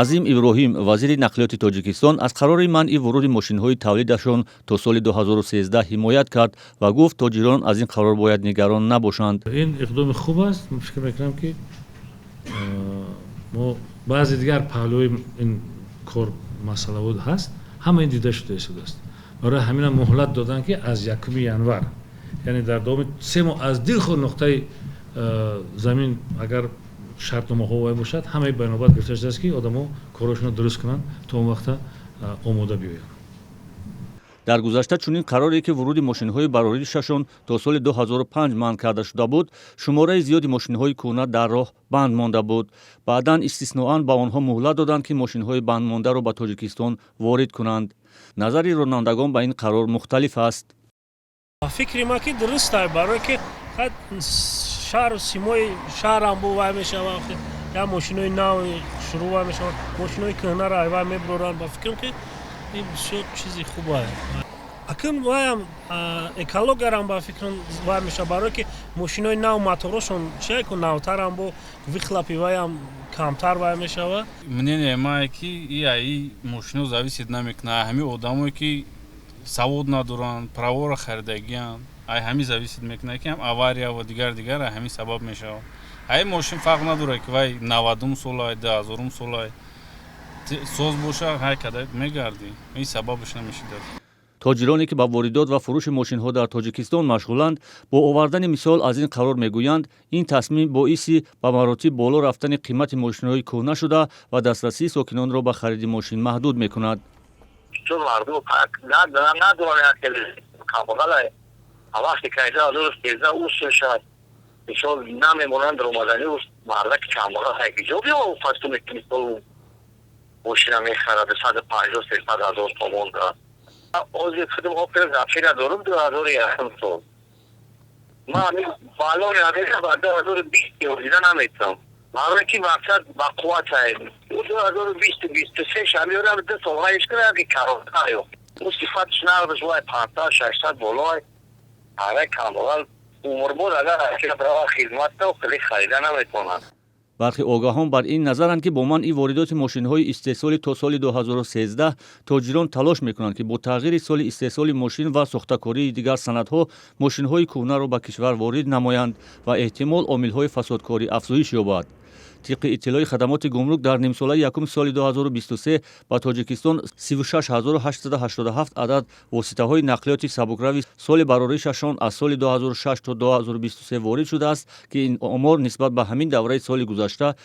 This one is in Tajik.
Азим Иброҳим, вазири нақлиёти Тоҷикистон, аз қарори манъи вуруди мошинҳои тавлидашон то соли 2013 ҳимоят кард ва гуфт тоҷирон аз ин қарор бояд нигарон набошанд. ин иқдоми хуб аст. фикр мекунам ки мо баъзе дигар паҳлӯи ин кор масъалаҳо ҳаст, ҳама ин дида шуда истодааст. барои ҳамина муҳлат доданд ки аз 1 январ, яъне дар давоми 3 моҳ аз дилхо нуқтаи замин агар шартномаҳо вай бошад, ҳамаи байнобат гирифта шудааст ки одамо корашонро дуруст кунанд то он вақта омода биёянд. дар гузашта чунин қароре ки вуруди мошинҳои бароридшашон то соли 2005 манъ карда шуда буд, шумораи зиёди мошинҳои кӯҳна дар роҳ банд монда буд. баъдан истисноан ба онҳо муҳлат доданд ки мошинҳои бандмондаро ба Тоҷикистон ворид кунанд. назари ронандагон ба ин қарор мухталиф аст. фикри ма ки дуруст аст, барое ки шаҳру симои шаҳрам бо вай мешавад, я мошинои нави шурӯъ вай мешавад, мошинои кӯҳнаро вай мебуроранд. ба фикрам ки ин бисёр чизи хуб аст. акн ваям экологиярам ба фикрам вай мешавад, барое ки мошинои нав моторошон чия ку навтарам бо вихлапи ваям камтар вай мешавад. Мнение мое ки и мошино зависит намекунад. Ҳамин одамое ки савод надоранд, праворо харидагиянд, ҳамин зависит мекунад ки ҳам авария ва дигар ҳамин сабаб мешавад. Ҳамин мошин фарқ надорад ки вай 90 солай, 2000 солай соз боша, ҳай кадай мегарди. ин сабабаш намешудад. тоҷироне ки ба воридот ва фурӯши мошинҳо дар Тоҷикистон машғуланд, бо овардани мисол аз ин қарор мегӯянд, ин тасмим боиси ба маротиб боло рафтани қимати мошинҳои кӯҳна шуда ва дастрасии сокинонро ба хариди мошин маҳдуд мекунад. چون مردم ندارن که کاملا وقتی که اینجا درست پیدا اوست شد مثال نمیمونند در اومدنی اوست مردک کاملا هیچ بیا و فستو میکنی تو ماشینا میخرد 150 300 هزار تومان دارد اوزی خودم آفر زفیر دارم 2001 سال من بالون نداشتم بعد 2020 دیدن نمیتونم مردم که مقصد با قوت هست 2023 شمیارم ده سالهایش کنه که کارات هایو اون صفتش نرد جوای 50 600 بالای هره کاملا عمر بود اگر اکیل برای خدمت و خیلی خریده نمیتونن. бархи огаҳон бар ин назаранд ки бо манъи воридоти мошинҳои истеҳсолӣ то соли 2013 тоҷирон талош мекунанд ки бо тағйири соли истеҳсоли мошин ва сохтакории дигар санадҳо мошинҳои кӯҳнаро ба кишвар ворид намоянд ва эҳтимол омилҳои фасодкорӣ афзоиш ёбад. тиққи иттилои хадамоти гумрук дар нимсолаи якуми соли 2023 ба Тоҷикистон 36887 адад воситаҳои нақлиёти сабукрави соли бароришашон аз соли 2006 то 2023 ворид шудааст ки ин омор нисбат ба ҳамин давраи соли гузашта